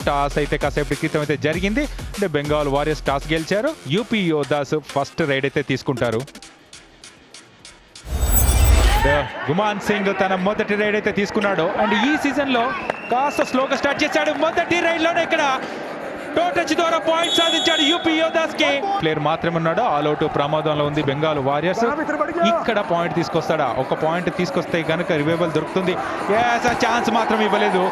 Toss అయితే కాసేపటి క్రితం అయితే జరిగింది. అంటే బెంగాల్ వారియర్స్ టాస్ గెలిచారు. యూపీ యోధాస్ ఫస్ట్ రైడ్ అయితే తీసుకుంటారు. గుమాన్ సింగ్ తన మొదటి రైడ్ అయితే తీసుకున్నాడు. అండ్ ఈ సీజన్ లో కాస్త స్లోగా స్టార్ట్ చేశాడు. మొదటి రైడ్ లోనే ఇక్కడ టచ్ ద్వారా పాయింట్ సాధించాడు యూపీ యోధాస్ కి. ప్లేయర్ మాత్రమే ఉన్నాడు. ఆల్అౌట్ ప్రమాదంలో ఉంది బెంగాల్ వారియర్స్. ఇక్కడ పాయింట్ తీసుకొస్తాడా? ఒక పాయింట్ తీసుకొస్తే గనక రివైవల్ దొరుకుతుంది. ఛాన్స్ మాత్రం ఇవ్వలేదు.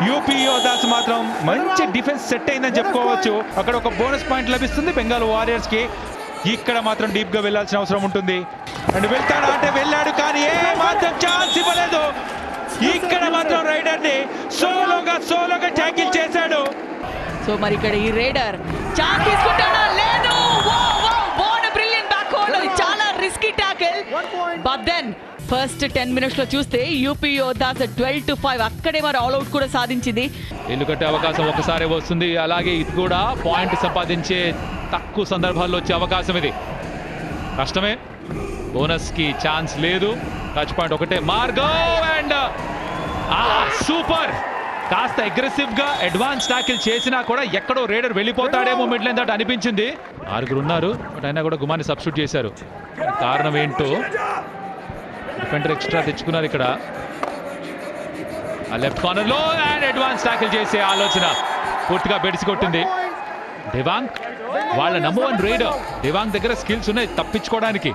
యూపీ యోధాస్ మాత్రం మంచి డిఫెన్స్ సెట్ అయిందని చెప్పుకోవచ్చు. అక్కడ ఒక బోనస్ పాయింట్ లభిస్తుంది బెంగాల్ వారియర్స్ కి. ఇక్కడ మాత్రం డీప్ గా వెళ్లాల్సిన అవసరం ఉంటుంది. అండ్ వెళ్తాడు అంటే వెళ్ళాడు, కానీ ఏ మాత్రం ఛాన్స్ ఇవ్వలేదు. ఇక్కడ మాత్రం రైడర్ ని సోలోగా ట్యాకిల్ చేశాడు. సో మరి ఇక్కడ ఈ రైడర్ ఛాన్స్ తీసుకుంటాడా? లేదు. What a brilliant back hold. చాలా risky tackle. But then first 10 minutes లో చూస్తే యూపీ యోధాస్ 12-5 అక్కడే మరి ఆల్అౌట్ కూడా సాధించింది. ఇల్లు కట్టే అవకాశం ఒకసారి వస్తుంది. అలాగే ఇది కూడా పాయింట్ సంపాదించే తక్కువ సందర్భాల్లో వచ్చే అవకాశం. ఇది కష్టమే. బోనస్ కి ఛాన్స్ లేదు. టచ్ పాయింట్ ఒకటే మార్గం. And super. కాస్త అగ్రెసివ్ గా అడ్వాన్స్ టాకిల్ చేసినా కూడా ఎక్కడో రైడర్ వెళ్ళిపోతాడేమో మిడ్ లైన్ దాటి అనిపించింది. 6 ఉన్నారు, బట్ అయినా కూడా గుమాన్ని సబ్స్టిట్యూట్ చేశారు. కారణం ఏంటో డిఫెండర్ ఎక్స్ట్రా తెచ్చుకున్నారు ఇక్కడ. ఆ లెఫ్ట్ కార్నర్ లో అండ్ అడ్వాన్స్ టాకిల్ చేసే ఆలోచన పూర్తిగా బెడిసి కొట్టింది. డివాంగ్ వాళ్ళ నంబర్ 1 రైడర్. డివాంగ్ దగ్గర స్కిల్స్ ఉన్నాయి తప్పించుకోవడానికి.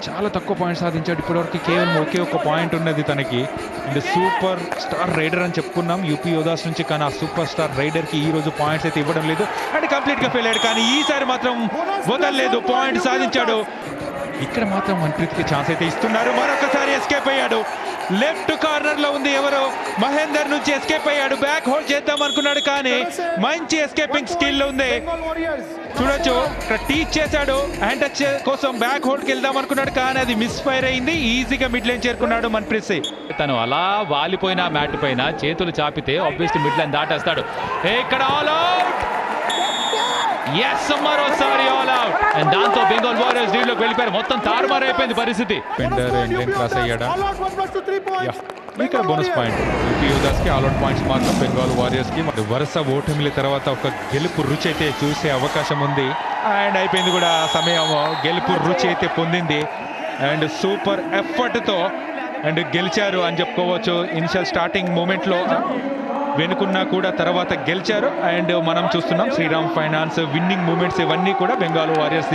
చాలా తక్కువ పాయింట్ సాధించాడు ఇప్పటివరకు. కేవలం ఒకే ఒక పాయింట్ ఉన్నది తనకి. అండ్ సూపర్ స్టార్ రైడర్ అని చెప్పుకున్నాం యూపీ యోధాస్ నుంచి, కానీ ఆ సూపర్ స్టార్ రైడర్ కి ఈ రోజు పాయింట్స్ అయితే ఇవ్వడం లేదు. అండ్ కంప్లీట్ గా ఫెయిల్ అయ్యాడు, కానీ ఈసారి మాత్రం వదలలేదు, పాయింట్ సాధించాడు. ఇక్కడ మాత్రం మన్ప్రీత్ కి ఛాన్స్ అయితే ఇస్తున్నారు. మరొకసారి ఎస్కేప్ అయ్యాడు. లెఫ్ట్ కార్నర్ లో ఉంది ఎవరు, మహేందర్ నుంచి ఎస్కేప్ అయ్యాడు. బ్యాక్ హోల్డ్ చేద్దాం అనుకున్నాడు, కానీ మంచి ఎస్కేపింగ్ స్కిల్ ఉంది. చూడొచ్చు ఇక్కడ టీచ్ చేశాడు. హ్యాండ్ టచ్ కోసం బ్యాక్ హోల్డ్ కి వెళ్దాం అనుకున్నాడు, కానీ అది మిస్ ఫైర్ అయింది. ఈజీగా మిడ్ లైన్ చేరుకున్నాడు మన్ప్రీత్ సింగ్. తను అలా వాలిపోయిన మ్యాట్ పైన చేతులు చాపితే ఆబ్వియస్లీ మిడ్ లైన్ దాటేస్తాడు. ఇక్కడ ఆల్ అవుట్. మరోసారి ఆల్ అవుట్. అండ్ దాంతో బెంగాల్ వారియర్స్ లీడ్ లోకి వెళ్ళిపోయారు. మొత్తం తారుమారు అయిపోయింది పరిస్థితి. క్రాస్ అయ్యాడా? ఇక్కడ బోనస్ పాయింట్ యూపీ యోధాస్ కి. ఆల్అౌట్ పాయింట్స్ మాత్రం బెంగాల్ వారియర్స్ కి. వరుస ఓటమిల తర్వాత ఒక గెలుపు రుచి అయితే చూసే అవకాశం ఉంది. అండ్ అయిపోయింది కూడా సమయం. గెలుపు రుచి అయితే పొందింది. అండ్ సూపర్ ఎఫర్ట్ తో అండ్ గెలిచారు అని చెప్పుకోవచ్చు. ఇనిషియల్ స్టార్టింగ్ మూమెంట్ లో వెనుకున్నా కూడా తర్వాత గెలిచారు. అండ్ మనం చూస్తున్నాం శ్రీరామ్ ఫైనాన్స్ విన్నింగ్ మూమెంట్స్ ఇవన్నీ కూడా బెంగాల్ వారియర్స్